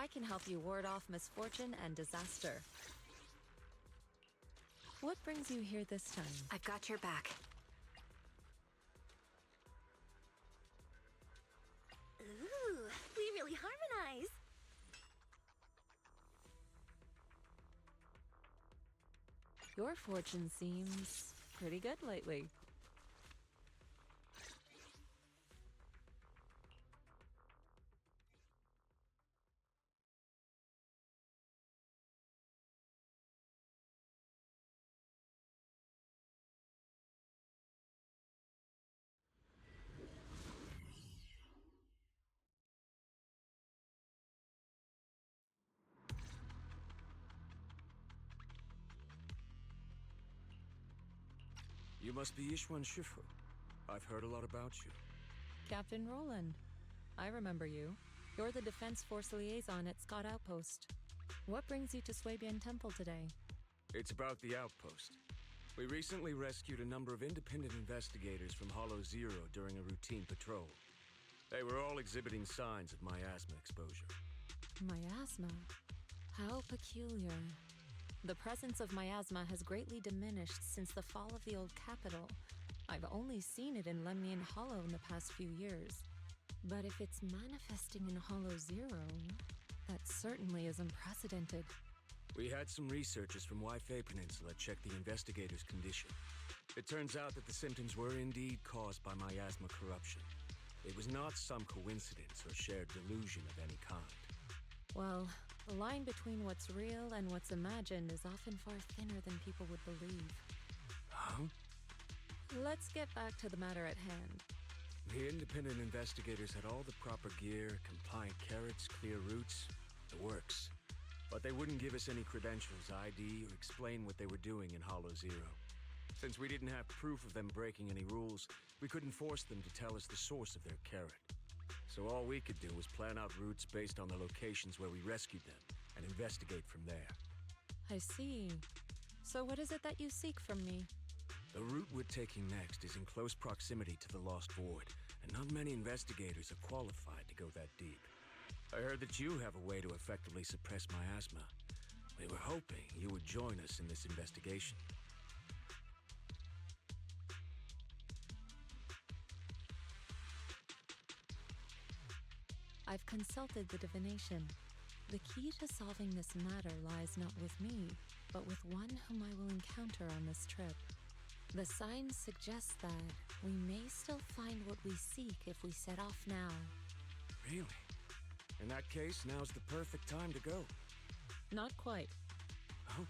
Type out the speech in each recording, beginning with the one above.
I can help you ward off misfortune and disaster. What brings you here this time? I've got your back. Ooh, we really harmonize. Your fortune seems pretty good lately. You must be Ishwan Shifu. I've heard a lot about you. Captain Roland. I remember you. You're the Defense Force liaison at Scott Outpost. What brings you to Swabian Temple today? It's about the outpost. We recently rescued a number of independent investigators from Hollow Zero during a routine patrol. They were all exhibiting signs of miasma exposure. Miasma? How peculiar. The presence of miasma has greatly diminished since the fall of the old capital. I've only seen it in Lemnian Hollow in the past few years. But if it's manifesting in Hollow Zero, that certainly is unprecedented. We had some researchers from Waifei Peninsula check the investigators' condition. It turns out that the symptoms were indeed caused by miasma corruption. It was not some coincidence or shared delusion of any kind. Well, the line between what's real and what's imagined is often far thinner than people would believe. Huh? Let's get back to the matter at hand. The independent investigators had all the proper gear, compliant carrots, clear routes, the works. But they wouldn't give us any credentials, ID, or explain what they were doing in Hollow Zero. Since we didn't have proof of them breaking any rules, we couldn't force them to tell us the source of their carrot. So all we could do was plan out routes based on the locations where we rescued them, and investigate from there. I see. So what is it that you seek from me? The route we're taking next is in close proximity to the Lost Void, and not many investigators are qualified to go that deep. I heard that you have a way to effectively suppress miasma. We were hoping you would join us in this investigation. I've consulted the divination. The key to solving this matter lies not with me, but with one whom I will encounter on this trip. The signs suggest that we may still find what we seek if we set off now. Really? In that case, now's the perfect time to go. Not quite. Huh?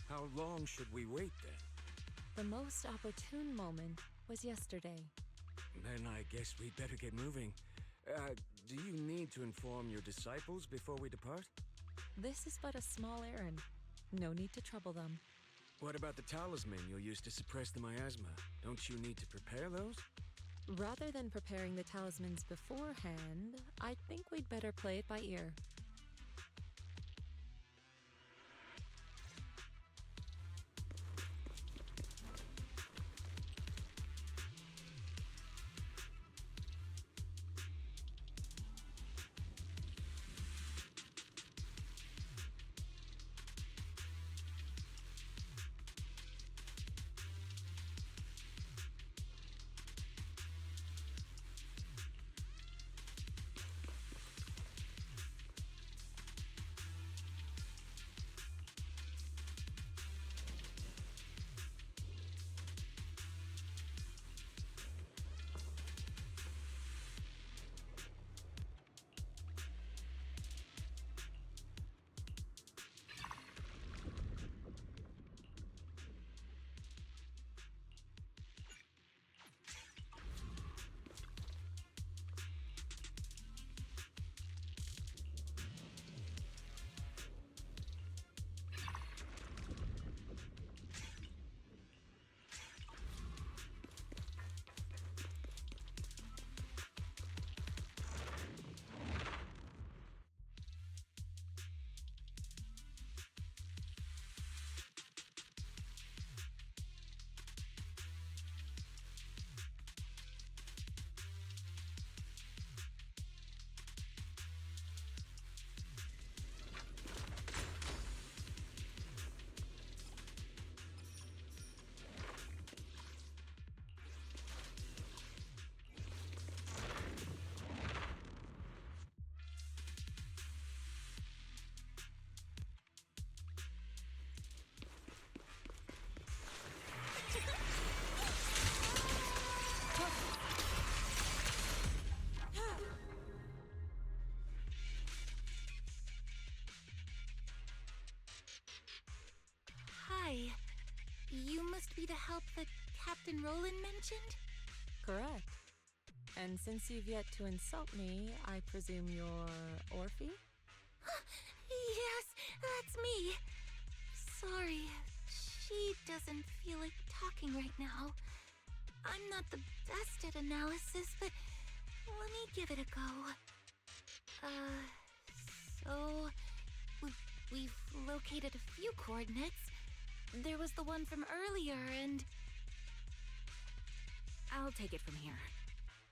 How long should we wait then? The most opportune moment was yesterday. Then I guess we'd better get moving. Do you need to inform your disciples before we depart? This is but a small errand. No need to trouble them. What about the talisman you'll use to suppress the miasma? Don't you need to prepare those? Rather than preparing the talismans beforehand, I think we'd better play it by ear. must be the help that Captain Roland mentioned? Correct. And since you've yet to insult me, I presume you're Orphe? Yes, that's me. Sorry, she doesn't feel like talking right now. I'm not the best at analysis, but let me give it a go. So... We've located a few coordinates. There was the one from earlier, and... I'll take it from here.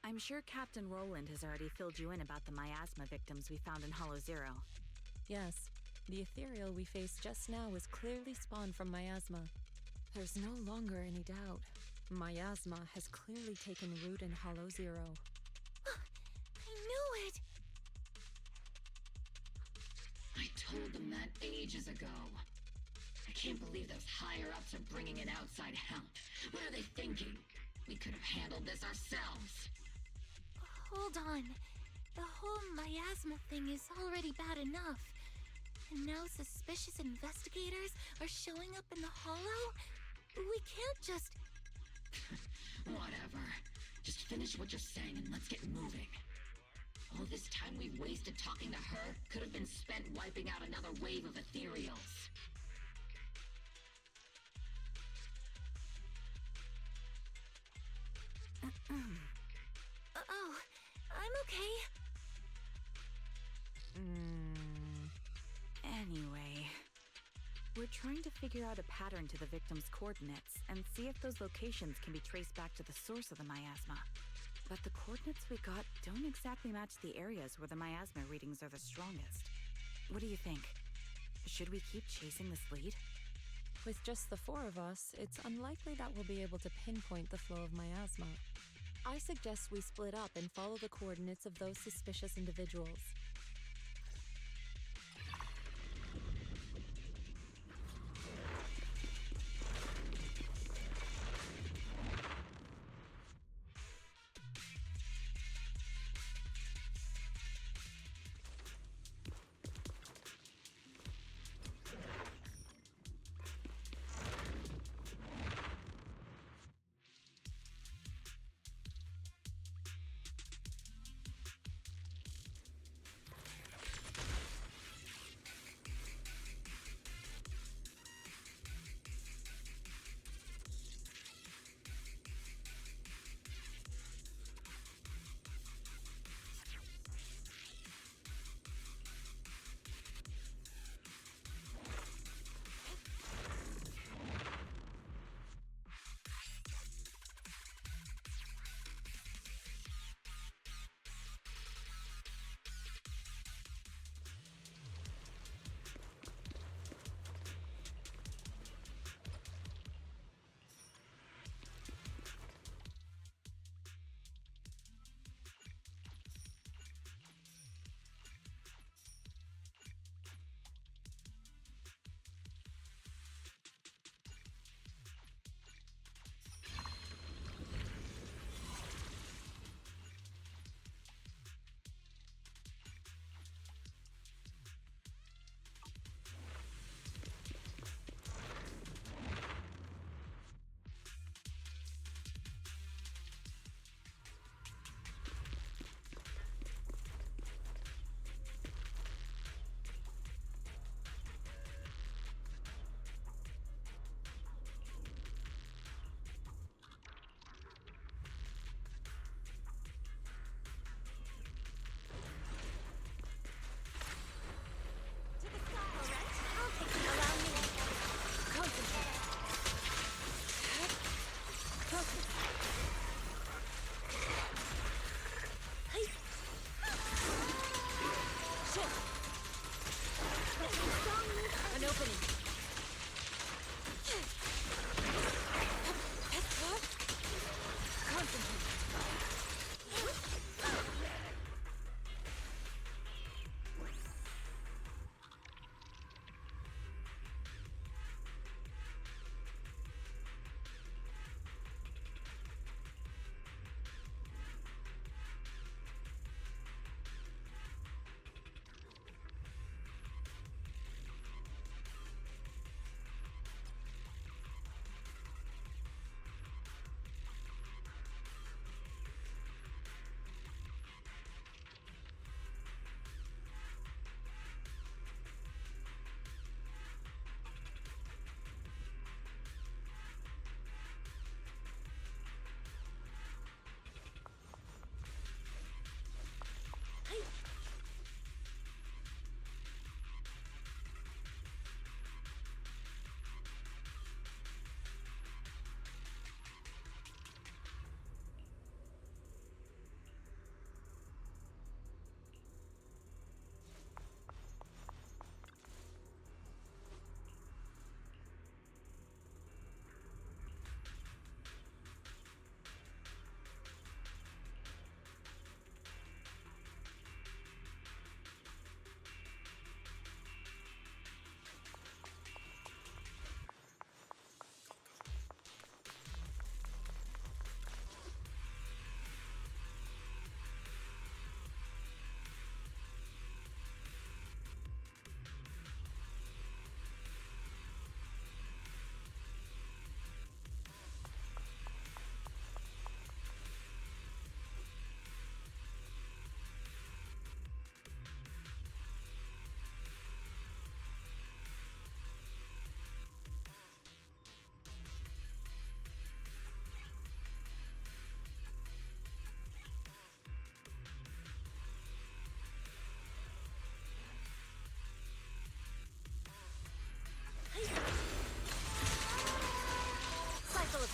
I'm sure Captain Roland has already filled you in about the miasma victims we found in Hollow Zero. Yes, the ethereal we faced just now was clearly spawned from miasma. There's no longer any doubt. Miasma has clearly taken root in Hollow Zero. I knew it! I told them that ages ago. I can't believe those higher-ups are bringing in outside help. What are they thinking? We could have handled this ourselves. Hold on. The whole miasma thing is already bad enough. And now suspicious investigators are showing up in the Hollow? We can't just... Whatever. Just finish what you're saying and let's get moving. All this time we wasted talking to her could have been spent wiping out another wave of ethereals. Oh, I'm okay. Anyway, we're trying to figure out a pattern to the victim's coordinates and see if those locations can be traced back to the source of the miasma. But the coordinates we got don't exactly match the areas where the miasma readings are the strongest. What do you think? Should we keep chasing this lead? With just the four of us, it's unlikely that we'll be able to pinpoint the flow of miasma. I suggest we split up and follow the coordinates of those suspicious individuals.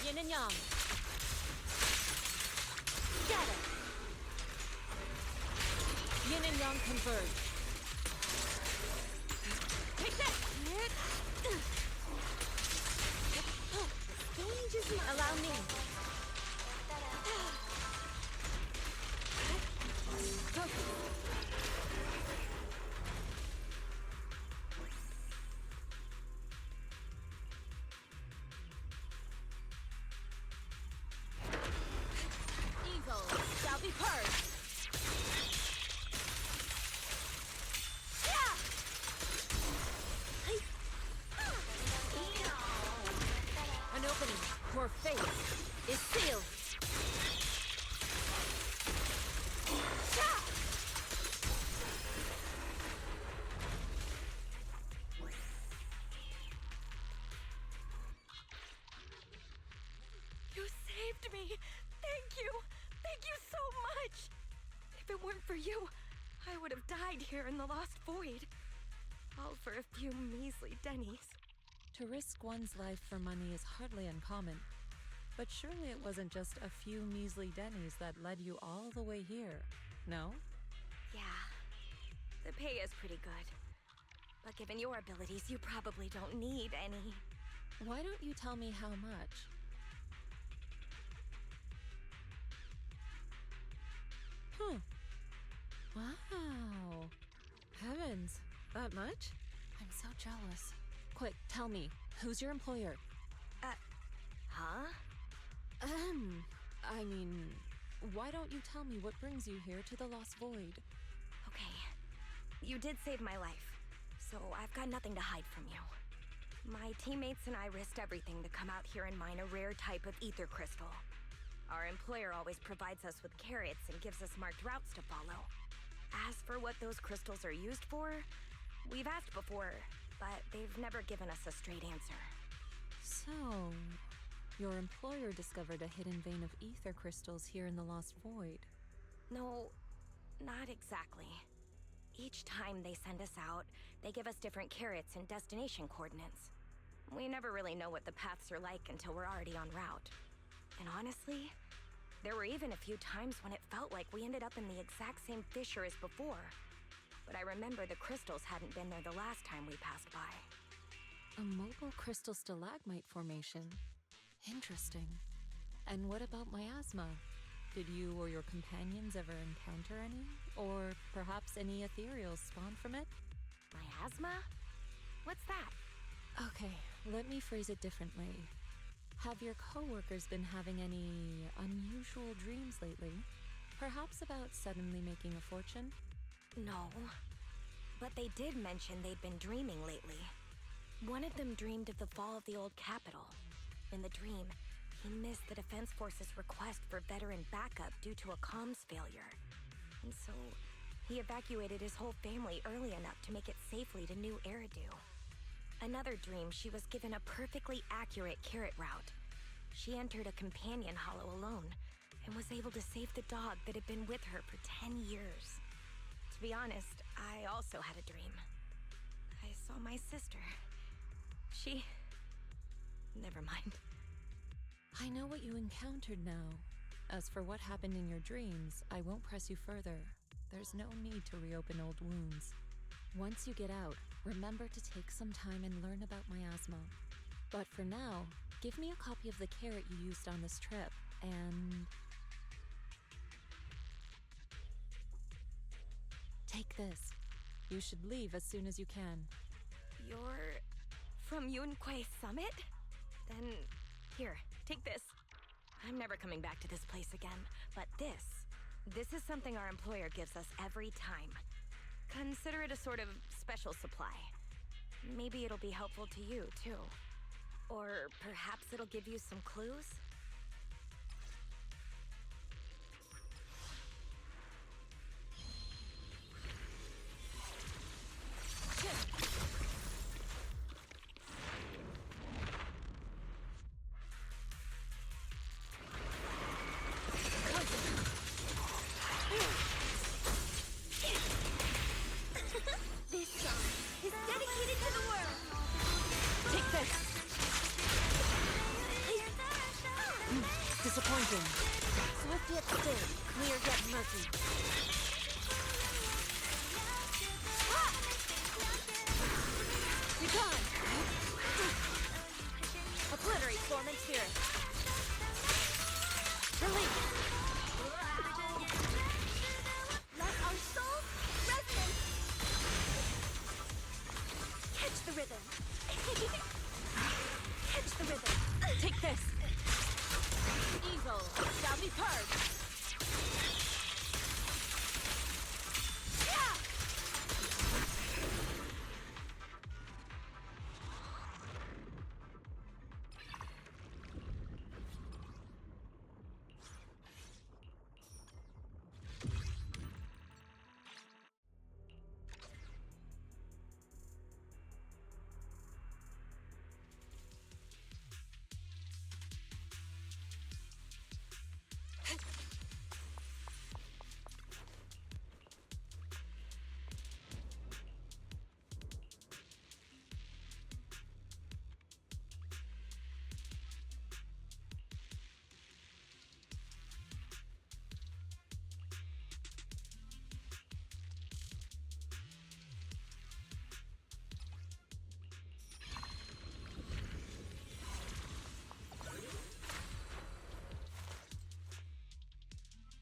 Yin and yang. Scatter. Yin and yang converge. Take that! Stage is my... Allow me. Evil shall be purged. An opening for fate is sealed. You saved me! Thank you! Thank you so much! If it weren't for you, I would have died here in the Lost Void. All for a few measly dennies. To risk one's life for money is hardly uncommon. But surely it wasn't just a few measly dennies that led you all the way here, no? Yeah, the pay is pretty good. But given your abilities, you probably don't need any. Why don't you tell me how much? Huh. Wow. Heavens, that much? I'm so jealous. Quick, tell me, who's your employer? Huh? I mean, why don't you tell me what brings you here to the Lost Void? Okay, you did save my life, so I've got nothing to hide from you. My teammates and I risked everything to come out here and mine a rare type of ether crystal. Our employer always provides us with carrots and gives us marked routes to follow. As for what those crystals are used for, we've asked before, but they've never given us a straight answer. So, your employer discovered a hidden vein of ether crystals here in the Lost Void. No, not exactly. Each time they send us out, they give us different carrots and destination coordinates. We never really know what the paths are like until we're already en route. And honestly, there were even a few times when it felt like we ended up in the exact same fissure as before. But I remember the crystals hadn't been there the last time we passed by. A mobile crystal stalagmite formation. Interesting. And what about miasma? Did you or your companions ever encounter any? Or perhaps any ethereals spawn from it? Miasma? What's that? Okay, let me phrase it differently. Have your coworkers been having any unusual dreams lately? Perhaps about suddenly making a fortune? No. But they did mention they'd been dreaming lately. One of them dreamed of the fall of the old capital. In the dream, he missed the Defense Force's request for veteran backup due to a comms failure. And so, he evacuated his whole family early enough to make it safely to New Eridu. Another dream, she was given a perfectly accurate carrot route. She entered a companion hollow alone, and was able to save the dog that had been with her for 10 years. To be honest, I also had a dream. I saw my sister. She... Never mind. I know what you encountered now. As for what happened in your dreams, I won't press you further. There's no need to reopen old wounds. Once you get out, remember to take some time and learn about miasma. But for now, give me a copy of the carrot you used on this trip, and... take this. You should leave as soon as you can. You're... from Yunquei Summit? Then... here, take this. I'm never coming back to this place again, but this is something our employer gives us every time. Consider it a sort of special supply. Maybe it'll be helpful to you, too. Or perhaps it'll give you some clues? This song is dedicated to the world. Take this! Disappointing. Swift yet still, clear yet murky. Be gone! Obliterate form and spirit. Release. Let our souls resonate. Catch the rhythm. Catch the rhythm. Take this! Evil shall be purged. Yeah!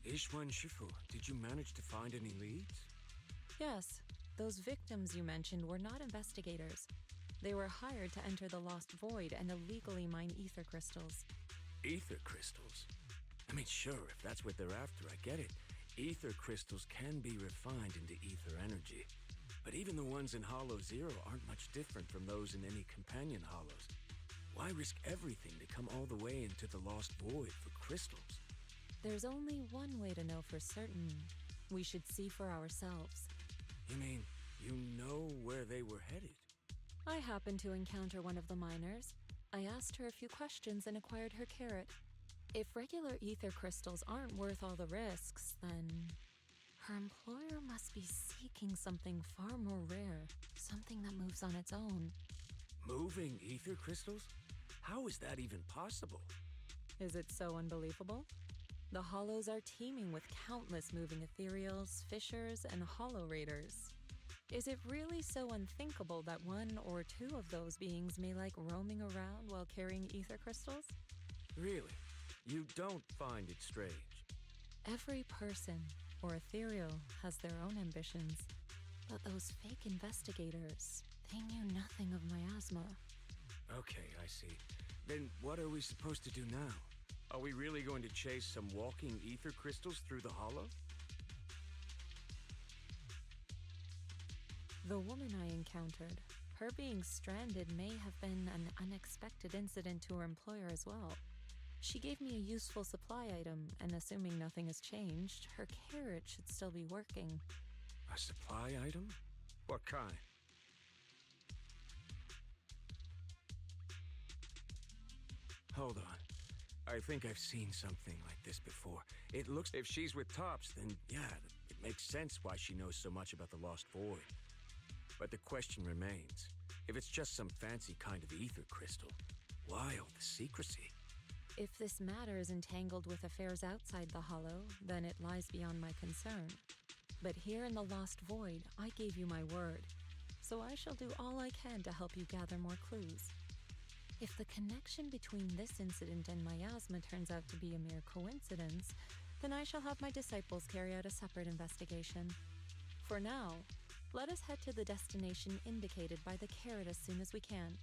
Ishwan Shifu, did you manage to find any leads? Yes, those victims you mentioned were not investigators. They were hired to enter the Lost Void and illegally mine ether crystals. Ether crystals? I mean, sure, if that's what they're after, I get it. Ether crystals can be refined into ether energy. But even the ones in Hollow Zero aren't much different from those in any companion hollows. Why risk everything to come all the way into the Lost Void for crystals? There's only one way to know for certain. We should see for ourselves. You mean, you know where they were headed? I happened to encounter one of the miners. I asked her a few questions and acquired her carrot. If regular ether crystals aren't worth all the risks, then her employer must be seeking something far more rare, something that moves on its own. Moving ether crystals? How is that even possible? Is it so unbelievable? The Hollows are teeming with countless moving ethereals, fissures, and hollow raiders. Is it really so unthinkable that one or two of those beings may like roaming around while carrying ether crystals? Really? You don't find it strange? Every person or ethereal has their own ambitions. But those fake investigators, they knew nothing of miasma. Okay, I see. Then what are we supposed to do now? Are we really going to chase some walking ether crystals through the hollow? The woman I encountered, her being stranded may have been an unexpected incident to her employer as well. She gave me a useful supply item, and assuming nothing has changed, her carrot should still be working. A supply item? What kind? Hold on. I think I've seen something like this before. It looks... If she's with Tops, then yeah, it makes sense why she knows so much about the Lost Void. But the question remains, if it's just some fancy kind of ether crystal, why all the secrecy? If this matter is entangled with affairs outside the Hollow, then it lies beyond my concern. But here in the Lost Void, I gave you my word, so I shall do all I can to help you gather more clues. If the connection between this incident and miasma turns out to be a mere coincidence, then I shall have my disciples carry out a separate investigation. For now, let us head to the destination indicated by the carrot as soon as we can.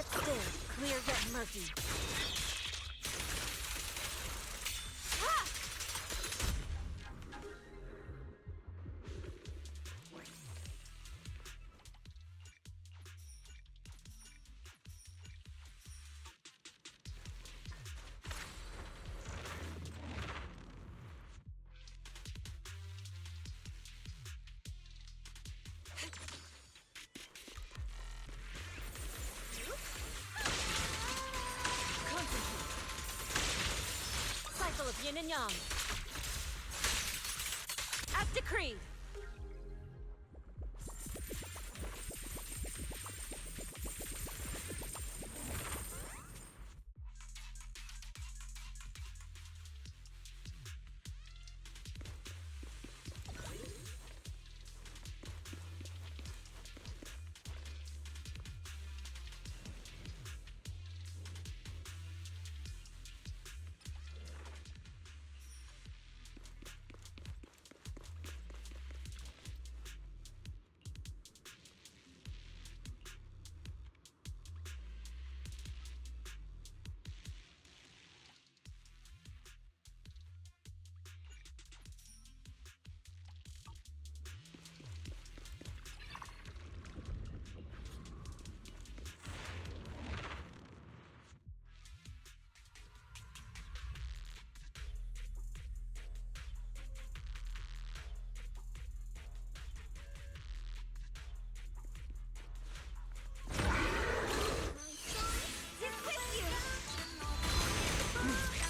Quiet still, clear yet murky. Ha! Cycle of yin and yang. As decreed.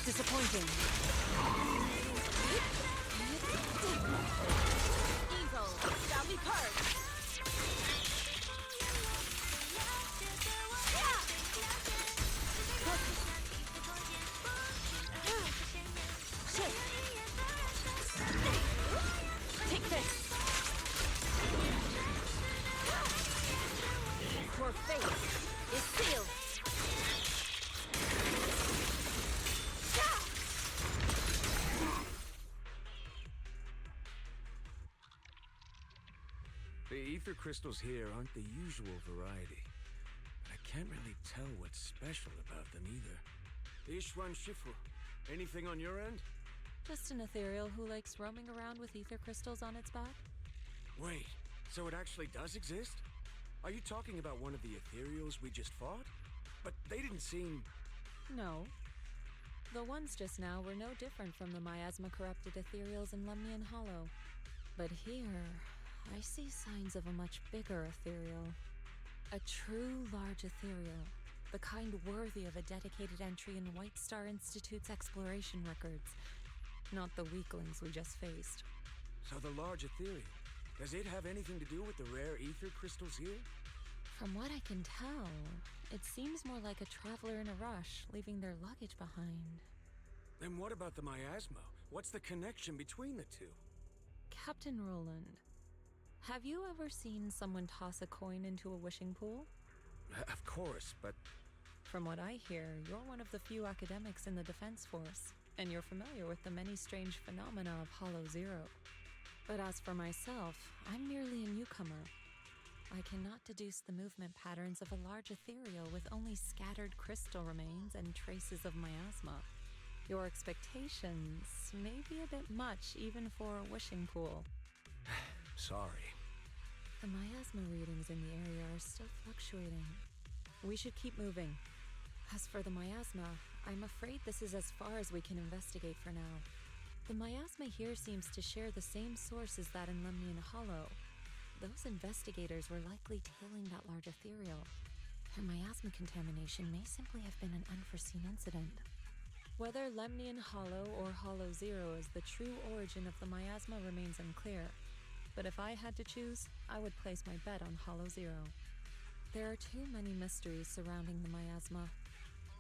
Disappointing. Evil shall be purged. Shit. Take this. Your fate is sealed. The ether crystals here aren't the usual variety. I can't really tell what's special about them either. Ishwan Shifu, anything on your end? Just an ethereal who likes roaming around with ether crystals on its back? Wait, so it actually does exist? Are you talking about one of the ethereals we just fought? But they didn't seem... No. The ones just now were no different from the miasma-corrupted ethereals in Lemnian Hollow. But here, I see signs of a much bigger ethereal. A true large ethereal. The kind worthy of a dedicated entry in White Star Institute's exploration records. Not the weaklings we just faced. So the large ethereal, does it have anything to do with the rare ether crystals here? From what I can tell, it seems more like a traveler in a rush, leaving their luggage behind. Then what about the miasma? What's the connection between the two? Captain Roland, have you ever seen someone toss a coin into a wishing pool? Of course, but... From what I hear, you're one of the few academics in the Defense Force, and you're familiar with the many strange phenomena of Hollow Zero. But as for myself, I'm merely a newcomer. I cannot deduce the movement patterns of a large ethereal with only scattered crystal remains and traces of miasma. Your expectations may be a bit much even for a wishing pool. Sorry. The miasma readings in the area are still fluctuating. We should keep moving. As for the miasma, I'm afraid this is as far as we can investigate for now. The miasma here seems to share the same source as that in Lemnian Hollow. Those investigators were likely tailing that large ethereal. Her miasma contamination may simply have been an unforeseen incident. Whether Lemnian Hollow or Hollow Zero is the true origin of the miasma remains unclear. But if I had to choose, I would place my bet on Hollow Zero. There are too many mysteries surrounding the miasma.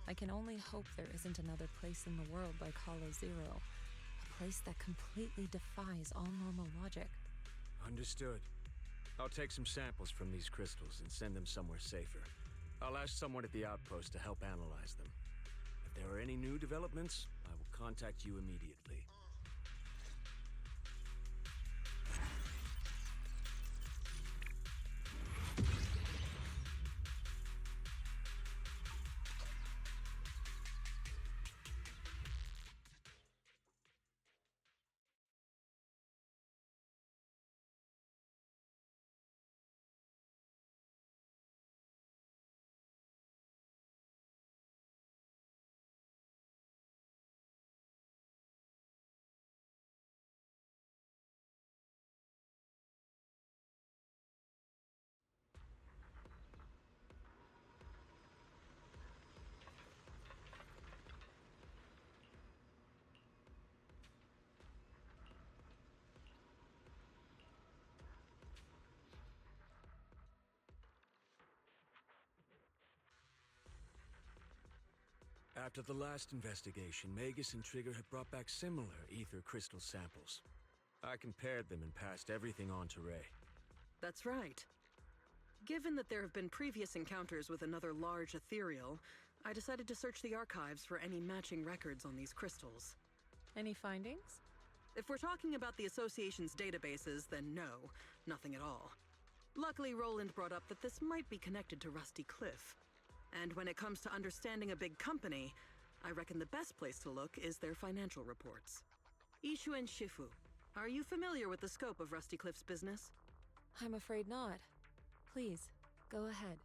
I can only hope there isn't another place in the world like Hollow Zero. A place that completely defies all normal logic. Understood. I'll take some samples from these crystals and send them somewhere safer. I'll ask someone at the outpost to help analyze them. If there are any new developments, I will contact you immediately. After the last investigation, Magus and Trigger had brought back similar ether crystal samples. I compared them and passed everything on to Ray. That's right. Given that there have been previous encounters with another large ethereal, I decided to search the archives for any matching records on these crystals. Any findings? If we're talking about the Association's databases, then no, nothing at all. Luckily, Roland brought up that this might be connected to Rusty Cliff. And when it comes to understanding a big company, I reckon the best place to look is their financial reports. Ishu and Shifu, are you familiar with the scope of Rusty Cliff's business? I'm afraid not. Please, go ahead.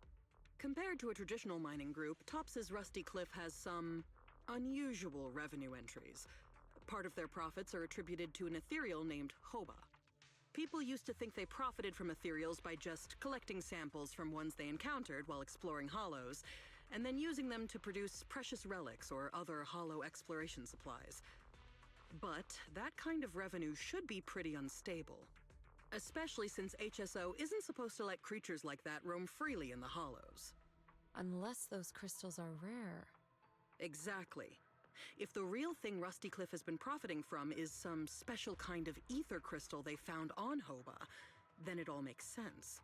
Compared to a traditional mining group, Tops's Rusty Cliff has some unusual revenue entries. Part of their profits are attributed to an ethereal named Hoba. People used to think they profited from ethereals by just collecting samples from ones they encountered while exploring hollows, and then using them to produce precious relics or other hollow exploration supplies. But that kind of revenue should be pretty unstable. Especially since HSO isn't supposed to let creatures like that roam freely in the hollows. Unless those crystals are rare. Exactly. If the real thing Rusty Cliff has been profiting from is some special kind of ether crystal they found on Hoba, then it all makes sense.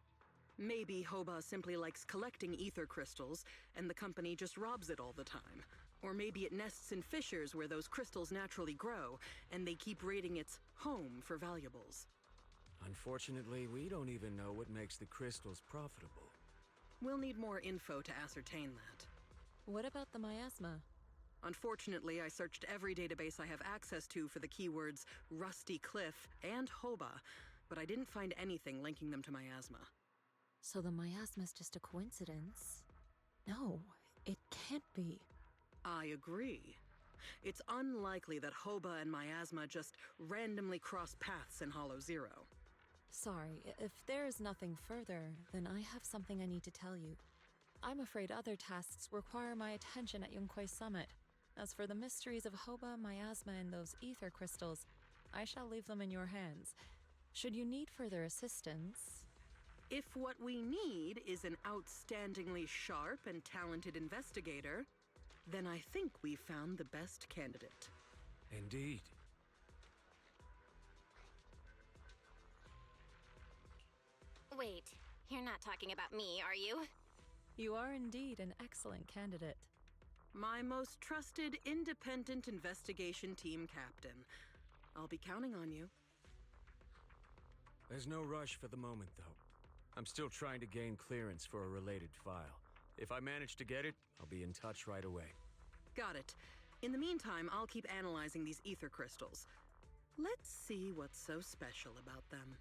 Maybe Hoba simply likes collecting ether crystals, and the company just robs it all the time. Or maybe it nests in fissures where those crystals naturally grow, and they keep raiding its home for valuables. Unfortunately, we don't even know what makes the crystals profitable. We'll need more info to ascertain that. What about the miasma? Unfortunately, I searched every database I have access to for the keywords Rusty Cliff and Hoba, but I didn't find anything linking them to miasma. So the miasma's just a coincidence? No, it can't be. I agree. It's unlikely that Hoba and miasma just randomly cross paths in Hollow Zero. Sorry, if there is nothing further, then I have something I need to tell you. I'm afraid other tasks require my attention at Yunquei Summit. As for the mysteries of Hoba, miasma, and those ether crystals, I shall leave them in your hands. Should you need further assistance... If what we need is an outstandingly sharp and talented investigator, then I think we've found the best candidate. Indeed. Wait, you're not talking about me, are you? You are indeed an excellent candidate. My most trusted independent investigation team captain. I'll be counting on you. There's no rush for the moment, though. I'm still trying to gain clearance for a related file. If I manage to get it, I'll be in touch right away. Got it. In the meantime, I'll keep analyzing these ether crystals. Let's see what's so special about them.